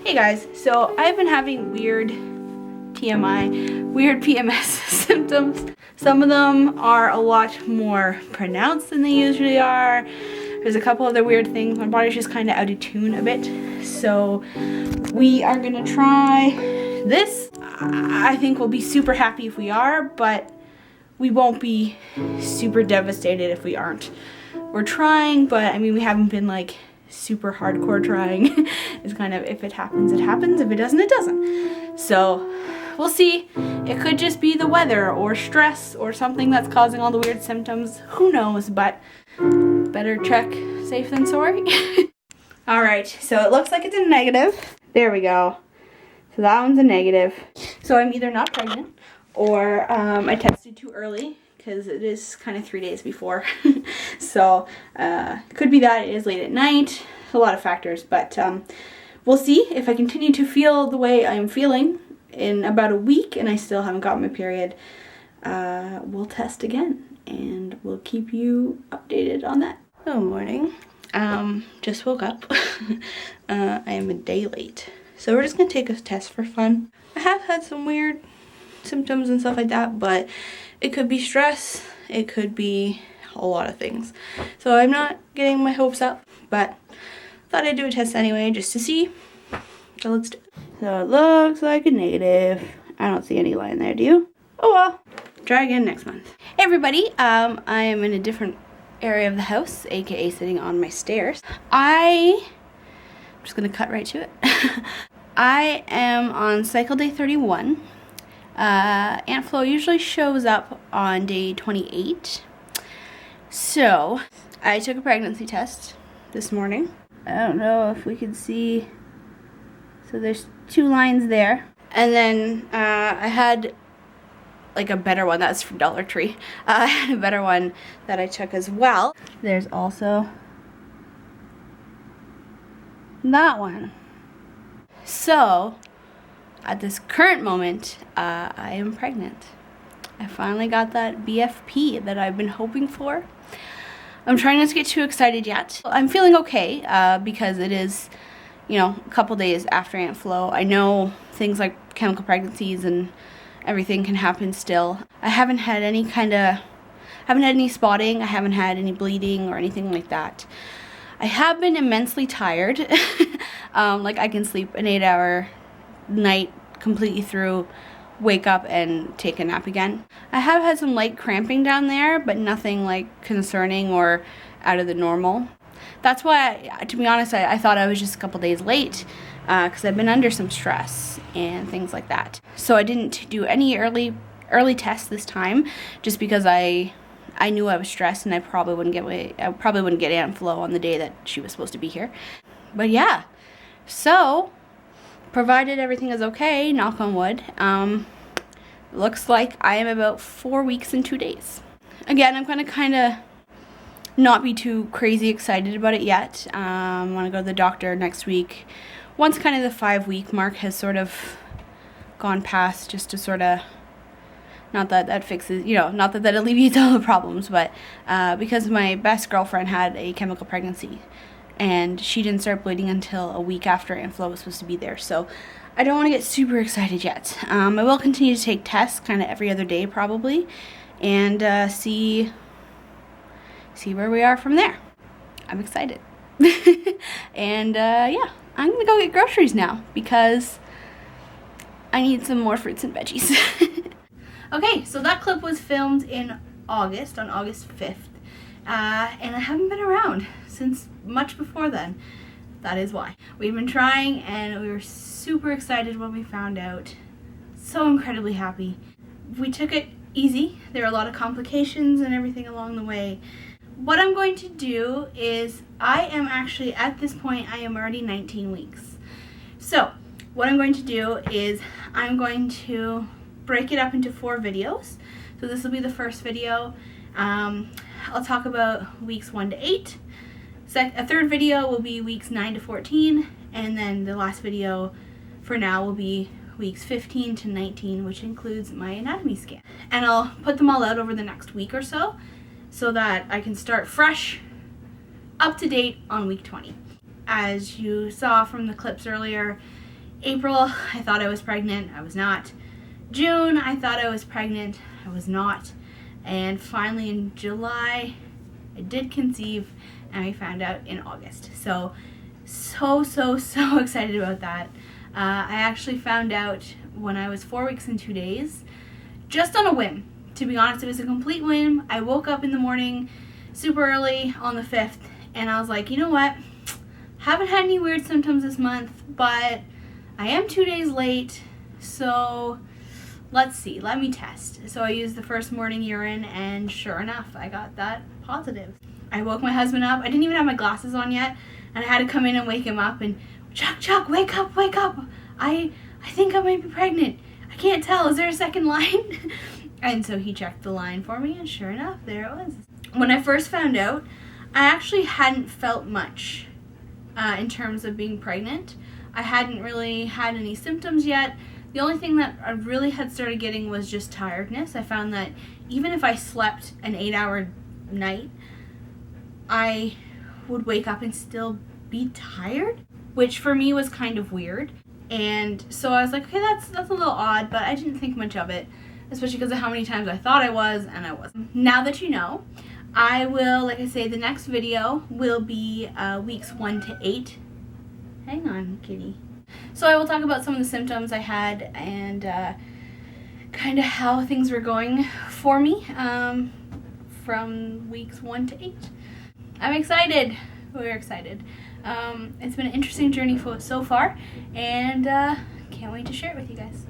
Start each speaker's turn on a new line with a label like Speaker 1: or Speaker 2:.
Speaker 1: Hey guys, so I've been having weird TMI, weird PMS symptoms. Some of them are a lot more pronounced than they usually are. There's a couple other weird things. My body's just kind of out of tune a bit. So we are gonna try this. I think we'll be super happy if we are, but we won't be super devastated if we aren't. We're trying, but I mean, we haven't been like super hardcore trying. It's kind of, if it happens, it happens. If it doesn't, it doesn't. So we'll see. It could just be the weather or stress or something that's causing all the weird symptoms. Who knows, but better check safe than sorry. All right, so it looks like it's a negative. There we go. So that one's a negative. So I'm either not pregnant or I tested too early because it is kind of 3 days before. So could be that it is late at night. A lot of factors, but we'll see. If I continue to feel the way I'm feeling in about a week and I still haven't gotten my period, we'll test again and we'll keep you updated on that. Good morning. Just woke up. I am a day late. So we're just gonna take a test for fun. I have had some weird symptoms and stuff like that, but it could be stress, it could be a lot of things. So I'm not getting my hopes up, but thought I'd do a test anyway just to see. So let's do it. So it looks like a negative. I don't see any line there, do you? Oh well, try again next month. Hey everybody, I am in a different area of the house, aka sitting on my stairs. I'm just gonna cut right to it. I am on cycle day 31. Aunt Flo usually shows up on day 28. So I took a pregnancy test this morning. I don't know if we can see. So there's 2 lines there. And then I had like a better one. That's from Dollar Tree. I had a better one that I took as well. There's also that one. So at this current moment, I am pregnant. I finally got that BFP that I've been hoping for. I'm trying not to get too excited yet. I'm feeling okay because it is, you know, a couple days after Aunt Flo. I know things like chemical pregnancies and everything can happen still. I haven't had any spotting. I haven't had any bleeding or anything like that. I have been immensely tired. Like I can sleep an 8-hour night completely through, wake up and take a nap again. I have had some light cramping down there, but nothing like concerning or out of the normal. That's why, to be honest, I thought I was just a couple days late because I've been under some stress and things like that. So I didn't do any early tests this time, just because I knew I was stressed and I probably wouldn't get Aunt Flo on the day that she was supposed to be here. But yeah, so provided everything is okay, knock on wood, looks like I am about 4 weeks and 2 days. Again, I'm gonna kind of not be too crazy excited about it yet. I want to go to the doctor next week. Once kind of the 5-week mark has sort of gone past, just to sort of, not that that fixes, you know, not that that alleviates all the problems, but because my best girlfriend had a chemical pregnancy and she didn't start bleeding until a week after Aunt Flo was supposed to be there. So I don't want to get super excited yet. I will continue to take tests kind of every other day probably, and see where we are from there. I'm excited. And yeah, I'm gonna go get groceries now because I need some more fruits and veggies. Okay, so that clip was filmed in August, on August 5th. And I haven't been around since much before then. That is why. We've been trying and we were super excited when we found out. So incredibly happy. We took it easy. There were a lot of complications and everything along the way. What I'm going to do is, I am actually, at this point, I am already 19 weeks. So what I'm going to do is I'm going to break it up into 4 videos. So this will be the first video. I'll talk about weeks 1 to 8. A third video will be weeks 9 to 14, and then the last video for now will be weeks 15 to 19, which includes my anatomy scan. And I'll put them all out over the next week or so that I can start fresh, up to date on week 20. As you saw from the clips earlier, April, I thought I was pregnant. I was not. June, I thought I was pregnant. I was not. And finally in July, I did conceive, and we found out in August. So excited about that. I actually found out when I was 4 weeks and 2 days, just on a whim. To be honest, it was a complete whim. I woke up in the morning super early on the 5th, and I was like, you know what? Haven't had any weird symptoms this month, but I am 2 days late, so let's see, let me test. So I used the first morning urine, and sure enough, I got that positive. I woke my husband up. I didn't even have my glasses on yet, and I had to come in and wake him up and, Chuck, wake up. I think I might be pregnant. I can't tell. Is there a second line? And so he checked the line for me, and sure enough, there it was. When I first found out, I actually hadn't felt much in terms of being pregnant. I hadn't really had any symptoms yet. The only thing that I really had started getting was just tiredness. I found that even if I slept an 8-hour night, I would wake up and still be tired, which for me was kind of weird. And so I was like, okay, that's a little odd, but I didn't think much of it, especially because of how many times I thought I was and I wasn't. Now that you know, I will, like I say, the next video will be weeks 1 to 8. Hang on, kitty. So I will talk about some of the symptoms I had and kind of how things were going for me from weeks 1 to 8. I'm excited. We're excited. It's been an interesting journey so far, and can't wait to share it with you guys.